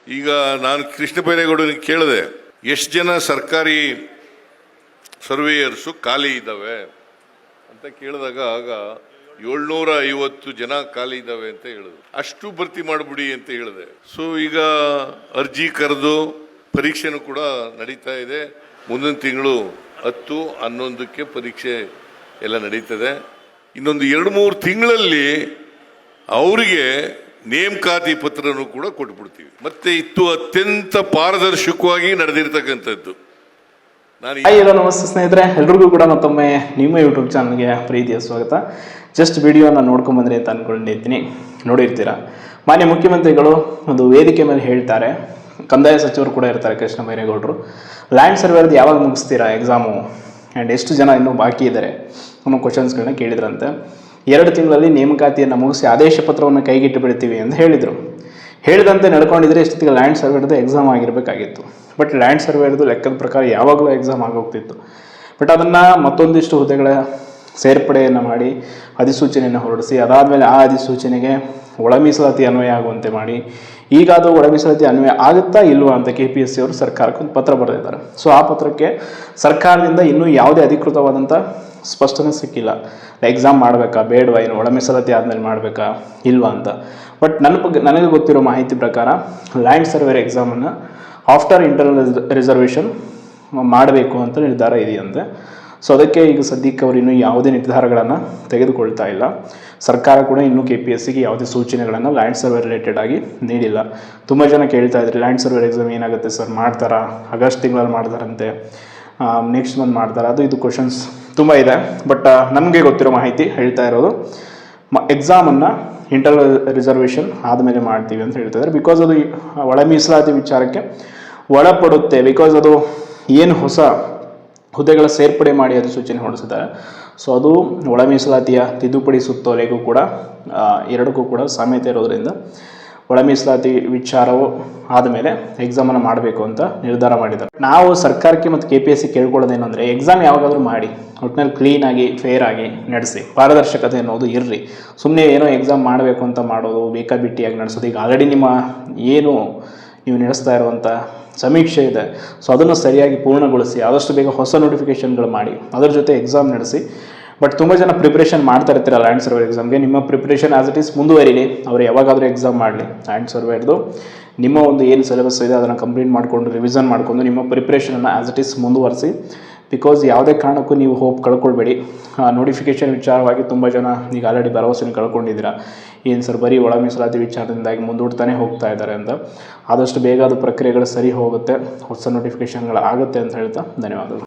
ಈಗ ನಾನು ಕೃಷ್ಣ ಬೈರೇಗೌಡನಿಗೆ ಕೇಳಿದೆ, ಎಷ್ಟು ಜನ ಸರ್ಕಾರಿ ಸರ್ವೇಯರ್ಸು ಖಾಲಿ ಇದ್ದಾವೆ ಅಂತ ಕೇಳಿದಾಗ ಆಗ 750 ಜನ ಖಾಲಿ ಇದ್ದಾವೆ ಅಂತ ಹೇಳಿದ್ರು. ಅಷ್ಟು ಭರ್ತಿ ಮಾಡಿಬಿಡಿ ಅಂತ ಹೇಳಿದೆ. ಸೊ ಈಗ ಅರ್ಜಿ ಕರೆದು ಪರೀಕ್ಷೆನೂ ಕೂಡ ನಡೀತಾ ಇದೆ. ಮುಂದಿನ ತಿಂಗಳು 10, 11ಕ್ಕೆ ಪರೀಕ್ಷೆ ಎಲ್ಲ ನಡೀತದೆ. ಇನ್ನೊಂದು 2-3 ತಿಂಗಳಲ್ಲಿ ಅವರಿಗೆ ನೇಮಕಾತಿ ಪತ್ರನೂ ಕೂಡ ಕೊಟ್ಬಿಡ್ತೀವಿ. ಮತ್ತೆ ಇತ್ತು ಅತ್ಯಂತ ಪಾರದರ್ಶಕವಾಗಿ ನಡೆದಿರ್ತಕ್ಕಂಥದ್ದು. ಹಲೋ ನಮಸ್ತೆ ಸ್ನೇಹಿತರೆ, ಎಲ್ರಿಗೂ ಕೂಡ ಮತ್ತೊಮ್ಮೆ ನಿಮ್ಮ ಯೂಟ್ಯೂಬ್ ಚಾನಲ್ಗೆ ಪ್ರೀತಿಯ ಸ್ವಾಗತ. ಜಸ್ಟ್ ವಿಡಿಯೋನ ನೋಡ್ಕೊಂಬಂದ್ರಿ ಅಂತ ಅಂದ್ಕೊಂಡಿದ್ದೀನಿ. ನೋಡಿರ್ತೀರಾ, ಮಾನ್ಯ ಮುಖ್ಯಮಂತ್ರಿಗಳು ಒಂದು ವೇದಿಕೆ ಮೇಲೆ ಹೇಳ್ತಾರೆ, ಕಂದಾಯ ಸಚಿವರು ಕೂಡ ಇರ್ತಾರೆ ಕೃಷ್ಣ ಬೈರೇಗೌಡರು, ಲ್ಯಾಂಡ್ ಸರ್ವೇರ್ದು ಯಾವಾಗ ಮುಗಿಸ್ತೀರಾ ಎಕ್ಸಾಮು ಆ್ಯಂಡ್ ಎಷ್ಟು ಜನ ಇನ್ನೂ ಬಾಕಿ ಇದ್ದಾರೆ ಅನ್ನೋ ಕ್ವಶನ್ಸ್ಗಳನ್ನ ಕೇಳಿದ್ರಂತೆ. 2 ತಿಂಗಳಲ್ಲಿ ನೇಮಕಾತಿಯನ್ನು ಮುಗಿಸಿ ಆದೇಶ ಪತ್ರವನ್ನು ಕೈಗಿಟ್ಟು ಬಿಡ್ತೀವಿ ಅಂತ ಹೇಳಿದರು. ಹೇಳಿದಂತೆ ನಡ್ಕೊಂಡಿದ್ರೆ ಇಷ್ಟೊತ್ತಿಗೆ ಲ್ಯಾಂಡ್ ಸರ್ವೇರ್ದು ಎಕ್ಸಾಮ್ ಆಗಿರಬೇಕಾಗಿತ್ತು. ಬಟ್ ಲ್ಯಾಂಡ್ ಸರ್ವೇರ್ದು ಲೆಕ್ಕದ ಪ್ರಕಾರ ಯಾವಾಗಲೂ ಎಕ್ಸಾಮ್ ಆಗೋಗ್ತಿತ್ತು. ಬಟ್ ಅದನ್ನು ಮತ್ತೊಂದಿಷ್ಟು ಹುದ್ದೆಗಳ ಸೇರ್ಪಡೆಯನ್ನು ಮಾಡಿ ಅಧಿಸೂಚನೆಯನ್ನು ಹೊರಡಿಸಿ, ಅದಾದಮೇಲೆ ಆ ಅಧಿಸೂಚನೆಗೆ ಒಳ ಮೀಸಲಾತಿ ಅನ್ವಯ ಆಗುವಂತೆ ಮಾಡಿ, ಈಗ ಅದು ಒಳ ಮೀಸಲಾತಿ ಅನ್ವಯ ಆಗುತ್ತಾ ಇಲ್ವಾ ಅಂತ KPSC ಅವರು ಸರ್ಕಾರಕ್ಕೆ ಒಂದು ಪತ್ರ ಬರೆದಿದ್ದಾರೆ. ಸೊ ಆ ಪತ್ರಕ್ಕೆ ಸರ್ಕಾರದಿಂದ ಇನ್ನೂ ಯಾವುದೇ ಅಧಿಕೃತವಾದಂಥ ಸ್ಪಷ್ಟನೆ ಸಿಕ್ಕಿಲ್ಲ. ಎಕ್ಸಾಮ್ ಮಾಡಬೇಕಾ ಬೇಡವಾ, ಏನು ಒಳ ಮೀಸಲಾತಿ ಆದಮೇಲೆ ಮಾಡಬೇಕಾ ಇಲ್ವಾ ಅಂತ. ಬಟ್ ನನಗೆ ಗೊತ್ತಿರೋ ಮಾಹಿತಿ ಪ್ರಕಾರ ಲ್ಯಾಂಡ್ ಸರ್ವೇರ್ ಎಕ್ಸಾಮನ್ನು ಆಫ್ಟರ್ ಇಂಟರ್ನಲ್ ರಿಸರ್ವೇಷನ್ ಮಾಡಬೇಕು ಅಂತ ನಿರ್ಧಾರ ಇದೆಯಂತೆ. ಸೊ ಅದಕ್ಕೆ ಈಗ ಸದ್ಯಕ್ಕೆ ಅವರು ಇನ್ನೂ ಯಾವುದೇ ನಿರ್ಧಾರಗಳನ್ನು ತೆಗೆದುಕೊಳ್ತಾ ಇಲ್ಲ. ಸರ್ಕಾರ ಕೂಡ ಇನ್ನೂ KPSCಗೆ ಯಾವುದೇ ಸೂಚನೆಗಳನ್ನು ಲ್ಯಾಂಡ್ ಸರ್ವೆ ರಿಲೇಟೆಡ್ ಆಗಿ ನೀಡಿಲ್ಲ. ತುಂಬ ಜನ ಕೇಳ್ತಾ ಇದ್ರಿ, ಲ್ಯಾಂಡ್ ಸರ್ವೇರ್ ಎಕ್ಸಾಮ್ ಏನಾಗುತ್ತೆ ಸರ್, ಮಾಡ್ತಾರಾ, ಆಗಸ್ಟ್ ತಿಂಗಳಲ್ಲಿ ಮಾಡ್ತಾರಂತೆ, ನೆಕ್ಸ್ಟ್ ಮಂತ್ ಮಾಡ್ತಾರೆ, ಅದು ಇದು ಕ್ವಶನ್ಸ್ ತುಂಬ ಇದೆ. ಬಟ್ ನಮಗೆ ಗೊತ್ತಿರೋ ಮಾಹಿತಿ ಹೇಳ್ತಾ ಇರೋದು, ಎಕ್ಸಾಮನ್ನು ಇಂಟರ್ನಲ್ ರಿಸರ್ವೇಷನ್ ಆದಮೇಲೆ ಮಾಡ್ತೀವಿ ಅಂತ ಹೇಳ್ತಿದ್ದಾರೆ. ಬಿಕಾಸ್ ಅದು ಒಳ ಮೀಸಲಾತಿ ವಿಚಾರಕ್ಕೆ ಒಳಪಡುತ್ತೆ. ಬಿಕಾಸ್ ಅದು ಏನು ಹೊಸ ಹುದ್ದೆಗಳ ಸೇರ್ಪಡೆ ಮಾಡಿ ಅಧಿಸೂಚನೆ ಹೊರಡಿಸಿದ್ದಾರೆ. ಸೊ ಅದು ಒಳ ಮೀಸಲಾತಿಯ ತಿದ್ದುಪಡಿ ಸುತ್ತೋಲೆಗೂ ಕೂಡ ಎರಡಕ್ಕೂ ಕೂಡ ಸಾಮ್ಯತೆ ಇರೋದ್ರಿಂದ ಒಳ ಮೀಸಲಾತಿ ವಿಚಾರವು ಆದಮೇಲೆ ಎಕ್ಸಾಮನ್ನು ಮಾಡಬೇಕು ಅಂತ ನಿರ್ಧಾರ ಮಾಡಿದ್ದಾರೆ. ನಾವು ಸರ್ಕಾರಕ್ಕೆ ಮತ್ತು KPSC ಕೇಳ್ಕೊಳ್ಳೋದೇನು ಅಂದರೆ, ಎಕ್ಸಾಮ್ ಯಾವಾಗಾದರೂ ಮಾಡಿ ಒಟ್ಟಿನಲ್ಲಿ ಕ್ಲೀನಾಗಿ ಫೇರ್ ಆಗಿ ನಡೆಸಿ, ಪಾರದರ್ಶಕತೆ ಅನ್ನೋದು ಇರ್ರಿ. ಸುಮ್ಮನೆ ಏನೋ ಎಕ್ಸಾಮ್ ಮಾಡಬೇಕು ಅಂತ ಮಾಡೋದು, ಬೇಕಾಬಿಟ್ಟಿಯಾಗಿ ನಡೆಸೋದು. ಈಗ ಆಲ್ರೆಡಿ ನಿಮ್ಮ ಏನು ನೀವು ನಡೆಸ್ತಾ ಇರುವಂಥ ಸಮೀಕ್ಷೆ ಇದೆ, ಸೊ ಅದನ್ನು ಸರಿಯಾಗಿ ಪೂರ್ಣಗೊಳಿಸಿ, ಆದಷ್ಟು ಬೇಗ ಹೊಸ ನೋಟಿಫಿಕೇಷನ್ಗಳು ಮಾಡಿ, ಅದರ ಜೊತೆ ಎಕ್ಸಾಮ್ ನಡೆಸಿ. ಬಟ್ ತುಂಬ ಜನ ಪ್ರಿಪ್ರೇಷನ್ ಮಾಡ್ತಾ ಇರ್ತೀರ ಲ್ಯಾಂಡ್ ಸರ್ವೇರ್ ಎಕ್ಸಾಮ್ಗೆ. ನಿಮ್ಮ ಪ್ರಿಪ್ರೇಷನ್ ಆಸ್ ಇಟ್ ಈಸ್ ಮುಂದುವರಿಲಿ. ಅವರು ಯಾವಾಗಾದರೂ ಎಕ್ಸಾಮ್ ಮಾಡಲಿ. ಲ್ಯಾಂಡ್ ಸರ್ವೇರ್ದು ನಿಮ್ಮ ಒಂದು ಏನು ಸಿಲೆಬಸ್ ಇದೆ ಅದನ್ನು ಕಂಪ್ಲೀಟ್ ಮಾಡಿಕೊಂಡು ರಿವಿಷನ್ ಮಾಡಿಕೊಂಡು ನಿಮ್ಮ ಪ್ರಿಪ್ರೇಷನನ್ನು ಆಸ್ ಇಟ್ ಈಸ್ ಮುಂದುವರಿಸಿ. ಬಿಕಾಸ್ ಯಾವುದೇ ಕಾರಣಕ್ಕೂ ನೀವು ಹೋಪ್ ಕಳ್ಕೊಳ್ಬೇಡಿ. ನೋಟಿಫಿಕೇಷನ್ ವಿಚಾರವಾಗಿ ತುಂಬ ಜನ ಈಗ ಆಲ್ರೆಡಿ ಭರವಸೆನ ಕಳ್ಕೊಂಡಿದ್ದೀರಾ, ಏನು ಸರ್ ಬರೀ ಒಳ ಮೀಸಲಾತಿ ವಿಚಾರದಿಂದಾಗಿ ಮುಂದೂಡ್ತಾನೆ ಹೋಗ್ತಾ ಇದ್ದಾರೆ ಅಂತ. ಆದಷ್ಟು ಬೇಗ ಅದು ಪ್ರಕ್ರಿಯೆಗಳು ಸರಿ ಹೋಗುತ್ತೆ, ಹೊಸ ನೋಟಿಫಿಕೇಷನ್ಗಳು ಆಗುತ್ತೆ ಅಂತ ಹೇಳ್ತಾ ಧನ್ಯವಾದಗಳು.